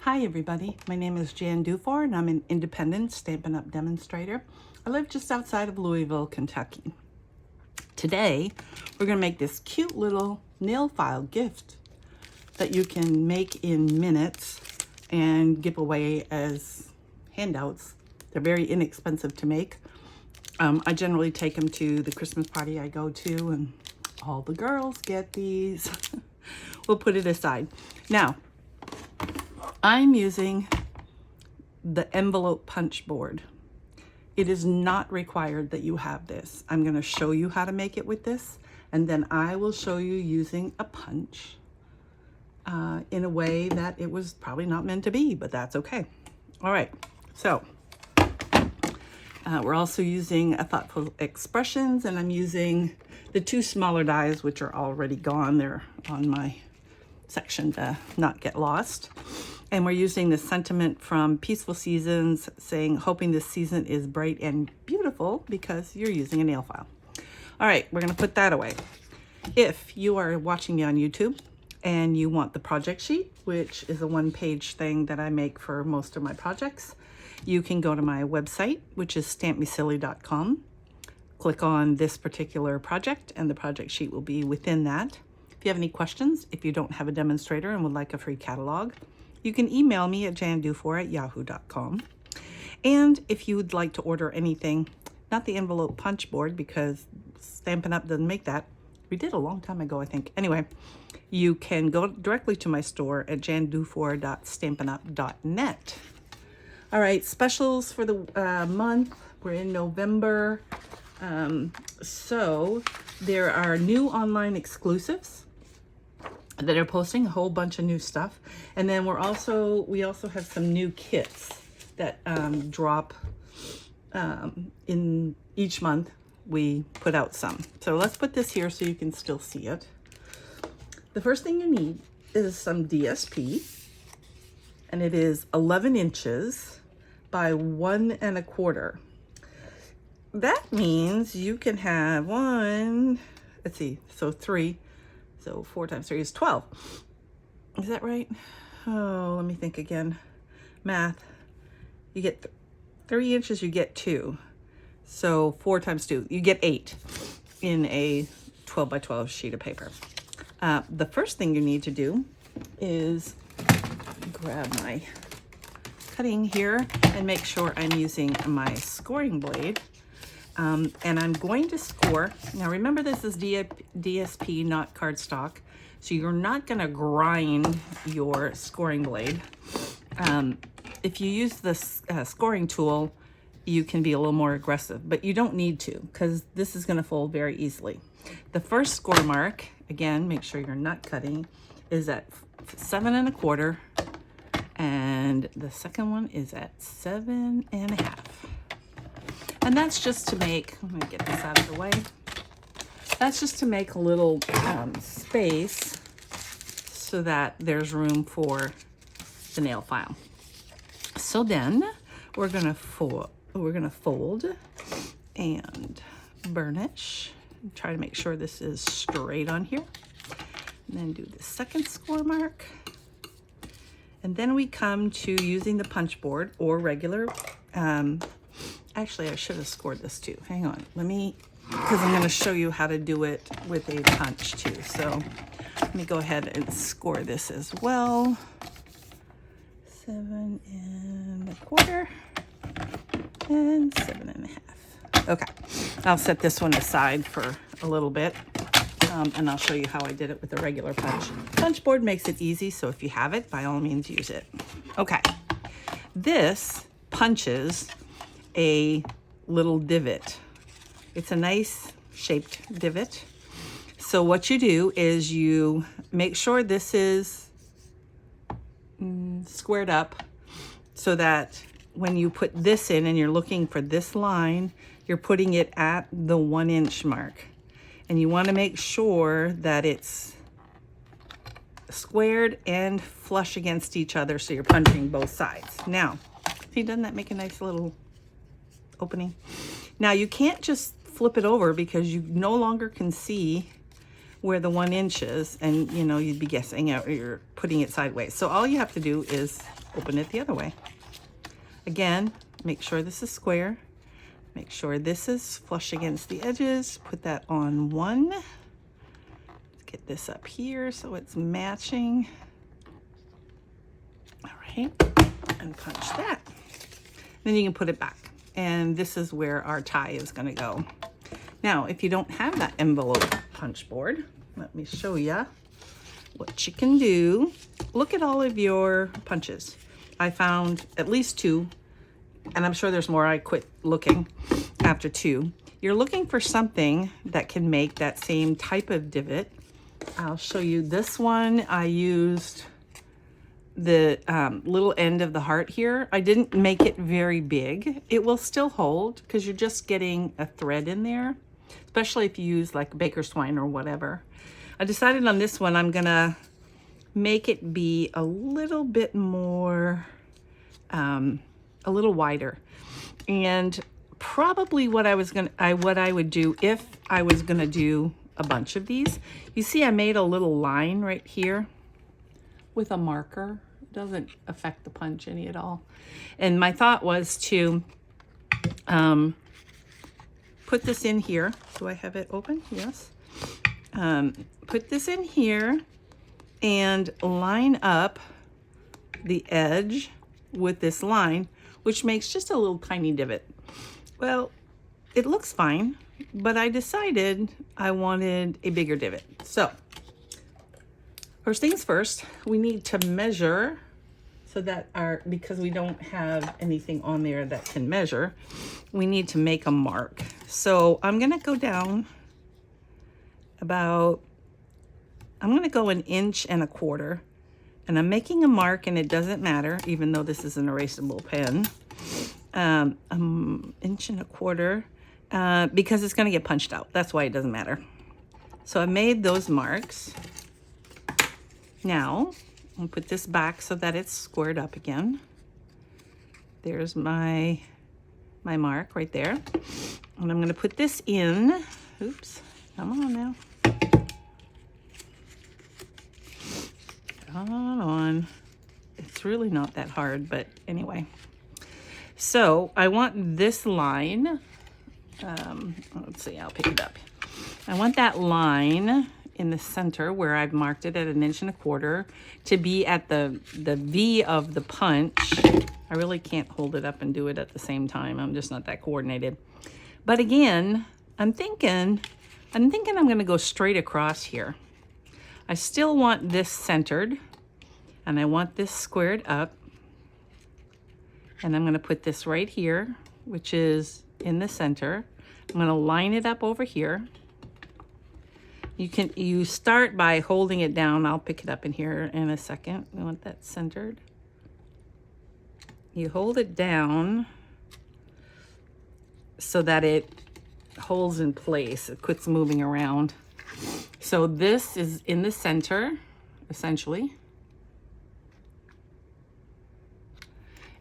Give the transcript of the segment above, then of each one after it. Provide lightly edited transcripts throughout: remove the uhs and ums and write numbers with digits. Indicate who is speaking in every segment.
Speaker 1: Hi everybody, my name is Jan Dufour and I'm an independent Stampin' Up! Demonstrator. I live just outside of Louisville, Kentucky. Today, we're going to make this cute little nail file gift that you can make in minutes and give away as handouts. They're very inexpensive to make. I generally take them to the Christmas party I go to and all the girls get these. We'll put it aside. Now, I'm using the envelope punch board. It is not required that you have this. I'm going to show you how to make it with this, and then I will show you using a punch in a way that it was probably not meant to be, but that's okay. All right, so we're also using a Thoughtful Expressions, and I'm using the two smaller dies, which are already gone. They're on my section to not get lost. And we're using the sentiment from Peaceful Seasons saying, hoping this season is bright and beautiful, because you're using a nail file. All right, we're gonna put that away. If you are watching me on YouTube and you want the project sheet, which is a one-page thing that I make for most of my projects, you can go to my website, which is stampmesilly.com. Click on this particular project and the project sheet will be within that. If you have any questions, if you don't have a demonstrator and would like a free catalog, you can email me at jandufour@yahoo.com. And if you would like to order anything, not the envelope punch board because Stampin' Up! Doesn't make that. We did a long time ago, I think. Anyway, you can go directly to my store at jandufour.stampinup.net. All right, specials for the month. We're in November. So there are new online exclusives that are posting a whole bunch of new stuff, and then we also have some new kits that drop in each month. We put out some, so let's put this here so you can still see it. The first thing you need is some DSP, and it is 11 inches by 1 1/4. That means you can have one, let's see, so 3. So 4 times 3 is 12. Is that right? Oh, let me think again. Math. You get 3 inches, you get 2. So 4 times 2, you get 8 in a 12 by 12 sheet of paper. The first thing you need to do is grab my cutting here and make sure I'm using my scoring blade. And I'm going to score. Now remember, this is DSP, not cardstock, so you're not going to grind your scoring blade. If you use this scoring tool, you can be a little more aggressive, but you don't need to, because this is going to fold very easily. The first score mark, again, make sure you're not cutting, is at 7 1/4, and the second one is at 7 1/2. And that's just to make, I'm gonna get this out of the way. That's just to make a little space so that there's room for the nail file. So then we're gonna fold and burnish. Try to make sure this is straight on here. And then do the second score mark. And then we come to using the punch board or regular, actually, I should have scored this too. Hang on, because I'm going to show you how to do it with a punch too. So let me go ahead and score this as well. 7 1/4 and 7 1/2. Okay, I'll set this one aside for a little bit, and I'll show you how I did it with the regular punch. Punch board makes it easy, so if you have it, by all means use it. Okay, this punches a little divot. It's a nice shaped divot. So what you do is you make sure this is squared up so that when you put this in and you're looking for this line, you're putting it at the 1 inch mark. And you want to make sure that it's squared and flush against each other so you're punching both sides. Now, see, doesn't that make a nice little opening? Now you can't just flip it over because you no longer can see where the 1 inch is, and you know, you'd be guessing you're putting it sideways. So all you have to do is open it the other way. Again, make sure this is square. Make sure this is flush against the edges. Put that on one. Let's get this up here so it's matching. All right, and punch that. Then you can put it back. And this is where our tie is gonna go. Now, if you don't have that envelope punch board, let me show you what you can do. Look at all of your punches. I found at least 2, and I'm sure there's more. I quit looking after 2. You're looking for something that can make that same type of divot. I'll show you this one. I used the little end of the heart here. I didn't make it very big. It will still hold because you're just getting a thread in there, especially if you use like baker's twine or whatever. I decided on this one, I'm gonna make it be a little bit more, a little wider. And probably what I would do if I was gonna do a bunch of these, you see I made a little line right here with a marker. It doesn't affect the punch any at all. And my thought was to put this in here. Do I have it open? Yes. Put this in here and line up the edge with this line, which makes just a little tiny divot. Well, it looks fine, but I decided I wanted a bigger divot. So first things first, we need to measure so that because we don't have anything on there that can measure, we need to make a mark. So I'm gonna go down about, I'm gonna go 1.25 inches, and I'm making a mark, and it doesn't matter, even though this is an erasable pen. 1.25 inches, because it's gonna get punched out. That's why it doesn't matter. So I made those marks. Now, I'll put this back so that it's squared up again. There's my mark right there. And I'm gonna put this in. Oops, come on now. Come on. It's really not that hard, but anyway. So I want this line, let's see, I'll pick it up. I want that line in the center where I've marked it at 1.25 inches to be at the V of the punch. I really can't hold it up and do it at the same time. I'm just not that coordinated. But again, I'm thinking I'm gonna go straight across here. I still want this centered, and I want this squared up. And I'm gonna put this right here, which is in the center. I'm gonna line it up over here. You start by holding it down. I'll pick it up in here in a second. We want that centered. You hold it down so that it holds in place. It quits moving around. So this is in the center, essentially.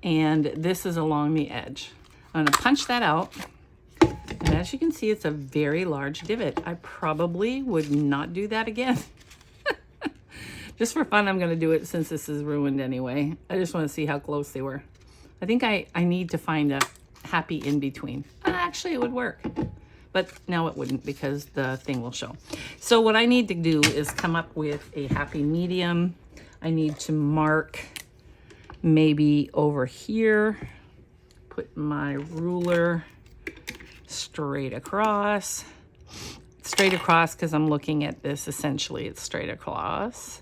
Speaker 1: And this is along the edge. I'm gonna punch that out. And as you can see, it's a very large divot. I probably would not do that again. Just for fun, I'm gonna do it since this is ruined anyway. I just wanna see how close they were. I think I need to find a happy in between. Actually, it would work. But now it wouldn't because the thing will show. So what I need to do is come up with a happy medium. I need to mark maybe over here, put my ruler straight across because I'm looking at this, essentially it's straight across.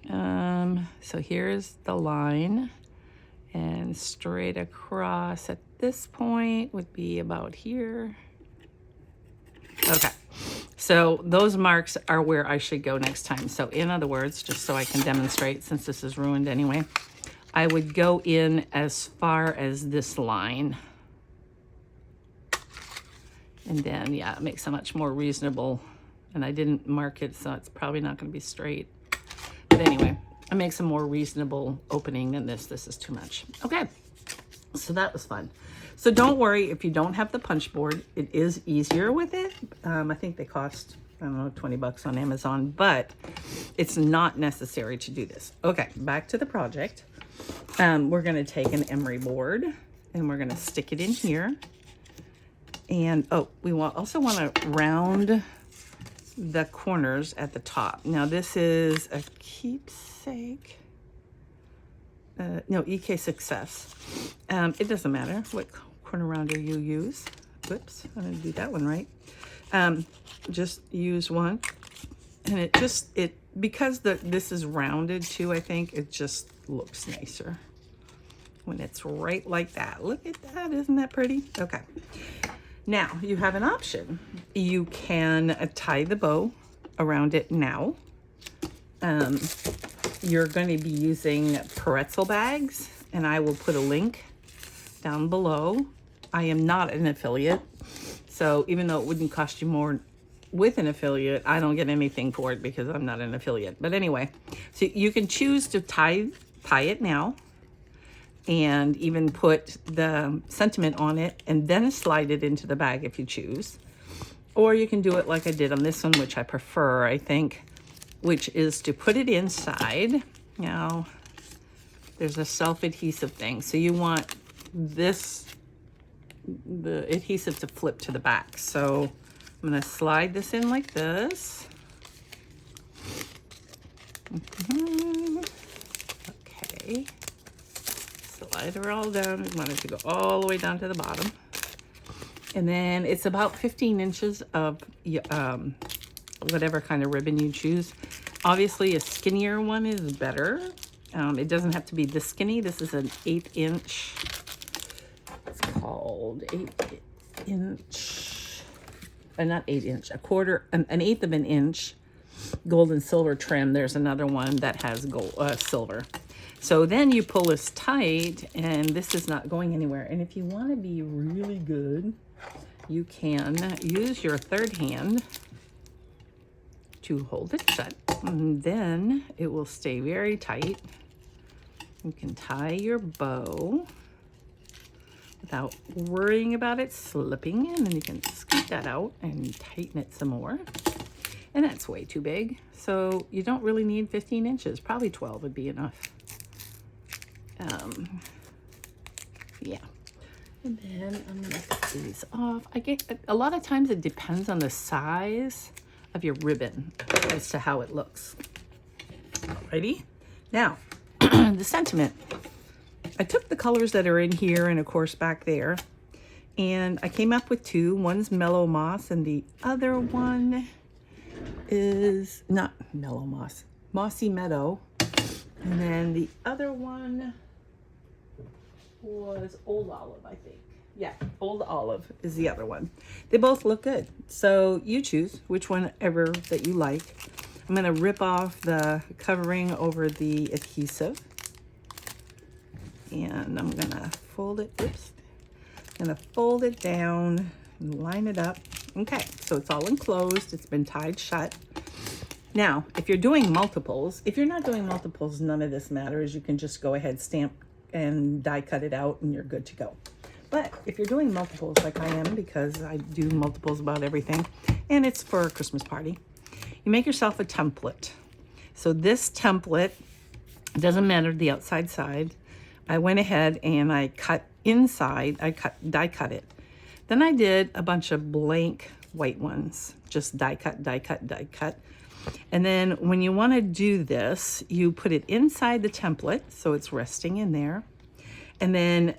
Speaker 1: So here's the line, and straight across at this point would be about here. Okay, so those marks are where I should go next time. So in other words, just so I can demonstrate, since this is ruined anyway, I would go in as far as this line. And then, yeah, it makes it much more reasonable. And I didn't mark it, so it's probably not going to be straight. But anyway, it makes a more reasonable opening than this. This is too much. Okay, so that was fun. So don't worry if you don't have the punch board. It is easier with it. I think they cost I don't know, 20 bucks on Amazon, but it's not necessary to do this. Okay, back to the project. We're gonna take an emery board and we're gonna stick it in here. And we also want to round the corners at the top. Now this is a Keepsake. No, EK Success. It doesn't matter what corner rounder you use. Whoops, I didn't do that one right. Just use one, and because this is rounded too, I think it just looks nicer when it's right like that. Look at that, isn't that pretty? Okay. Now you have an option. You can tie the bow around it now. You're going to be using pretzel bags, and I will put a link down below. I am not an affiliate, so even though it wouldn't cost you more with an affiliate, I don't get anything for it because I'm not an affiliate. But anyway, so you can choose to tie it now, and even put the sentiment on it and then slide it into the bag if you choose. Or you can do it like I did on this one, which I prefer, I think, which is to put it inside. Now, there's a self-adhesive thing. So you want the adhesive to flip to the back. So I'm gonna slide this in like this. Okay. Slide her all down. We want it to go all the way down to the bottom. And then it's about 15 inches of whatever kind of ribbon you choose. Obviously a skinnier one is better. It doesn't have to be this skinny. This is an 1/8 inch. It's called 1/8 inch. Not 1/8 inch, an 1/8 of an inch gold and silver trim. There's another one that has gold, silver. So then you pull this tight, and this is not going anywhere. And if you want to be really good, you can use your third hand to hold it shut, and then it will stay very tight. You can tie your bow without worrying about it slipping, and then you can scoot that out and tighten it some more. And that's way too big, so you don't really need 15 inches. Probably 12 would be enough. Yeah. And then I'm gonna cut these off. A lot of times it depends on the size of your ribbon as to how it looks. Alrighty. Now, the sentiment. I took the colors that are in here and of course back there, and I came up with two. One's Mellow Moss and the other one is not Mellow Moss, Mossy Meadow. And then the other one was Old Olive, I think. Yeah, Old Olive is the other one. They both look good. So you choose which one ever that you like. I'm gonna rip off the covering over the adhesive. And I'm gonna fold it, I'm gonna fold it down and line it up. Okay, so it's all enclosed, it's been tied shut. Now, if you're doing multiples, if you're not doing multiples, none of this matters. You can just go ahead, stamp and die cut it out, and you're good to go. But if you're doing multiples like I am, because I do multiples about everything, and it's for a Christmas party, you make yourself a template. So this template, doesn't matter the outside side, I went ahead and I cut inside, die cut it. Then I did a bunch of blank white ones, just die cut, die cut, die cut. And then when you want to do this, you put it inside the template, so it's resting in there. And then,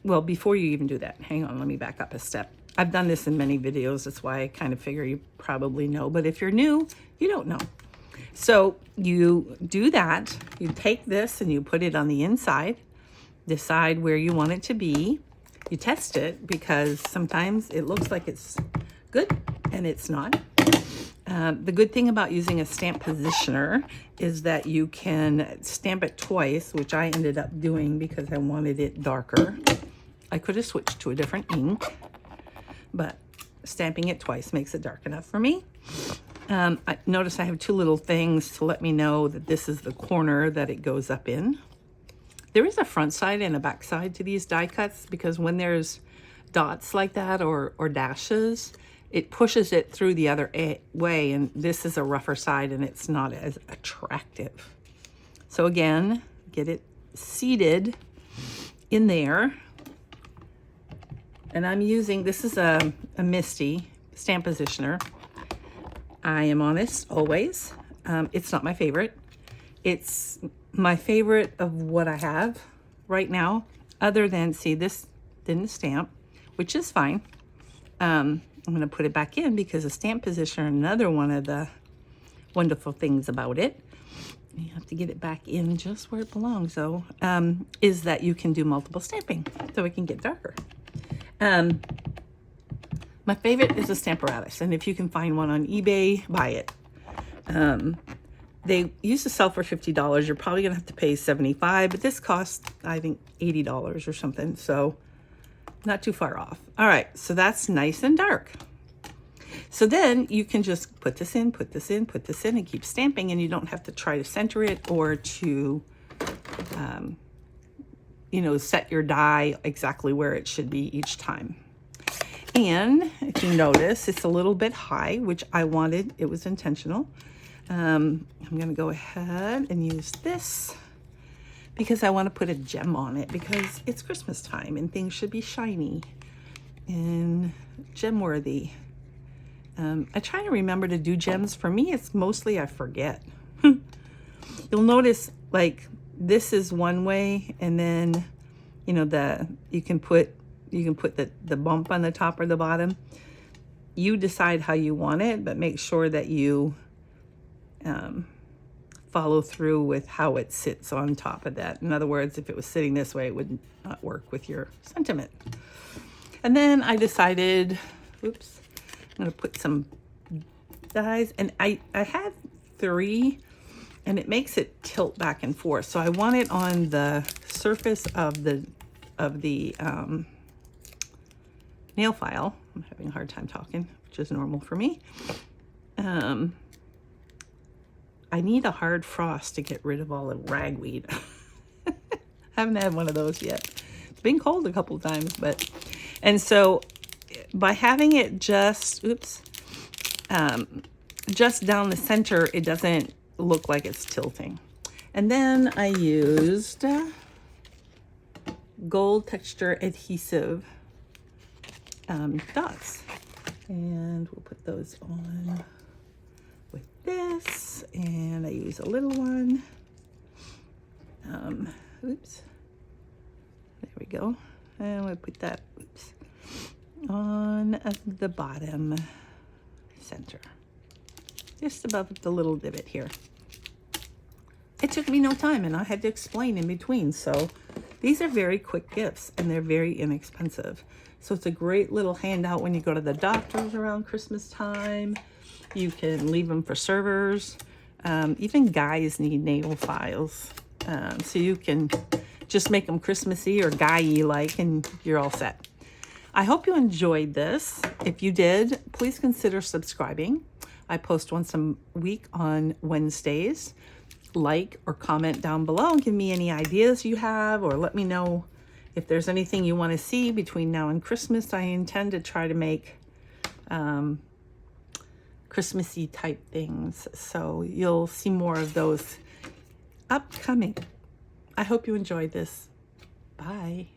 Speaker 1: well, before you even do that, hang on, let me back up a step. I've done this in many videos, that's why I kind of figure you probably know, but if you're new, you don't know. So you do that, you take this and you put it on the inside, decide where you want it to be. You test it because sometimes it looks like it's good and it's not. The good thing about using a stamp positioner is that you can stamp it twice, which I ended up doing because I wanted it darker. I could have switched to a different ink, but stamping it twice makes it dark enough for me. I notice I have two little things to let me know that this is the corner that it goes up in. There is a front side and a back side to these die cuts because when there's dots like that or dashes, it pushes it through the other way, and this is a rougher side and it's not as attractive. So again, get it seated in there. And I'm using, this is a Misty stamp positioner. I am honest, always. It's not my favorite. It's my favorite of what I have right now, other than, see, this didn't stamp, which is fine. I'm gonna put it back in because a stamp positioner, another one of the wonderful things about it, you have to get it back in just where it belongs, though, is that you can do multiple stamping, so it can get darker. My favorite is a Stamparatus, and if you can find one on eBay, buy it. They used to sell for $50. You're probably gonna have to pay $75, but this costs, I think, $80 or something, so not too far off. All right, so that's nice and dark. So then you can just put this in, put this in, put this in, and keep stamping, and you don't have to try to center it or to, you know, set your die exactly where it should be each time. And if you notice, it's a little bit high, which I wanted. It was intentional. I'm gonna go ahead and use this because I want to put a gem on it because it's Christmas time and things should be shiny and gem worthy. I try to remember to do gems. For me, it's mostly I forget. You'll notice, like, this is one way, and then, you know, you can put the bump on the top or the bottom. You decide how you want it, but make sure that you follow through with how it sits on top of that. In other words, if it was sitting this way, it would not work with your sentiment. And then I decided, oops, I'm gonna put some dies, and I have 3, and it makes it tilt back and forth. So I want it on the surface of the nail file. I'm having a hard time talking, which is normal for me. I need a hard frost to get rid of all the ragweed. I haven't had one of those yet. It's been cold a couple of times, and so by having it just, just down the center, it doesn't look like it's tilting. And then I used gold texture adhesive dots, and we'll put those on with this, and I use a little one. Oops, there we go. And we'll put that, on the bottom center, just above the little divot here. It took me no time, and I had to explain in between. So these are very quick gifts, and they're very inexpensive. So it's a great little handout when you go to the doctor's around Christmas time. You can leave them for servers. Even guys need nail files. So you can just make them Christmassy or guy-y like, and you're all set. I hope you enjoyed this. If you did, please consider subscribing. I post once a week on Wednesdays. Like or comment down below and give me any ideas you have, or let me know if there's anything you want to see between now and Christmas. I intend to try to make Christmassy type things, so you'll see more of those upcoming. I hope you enjoyed this. Bye.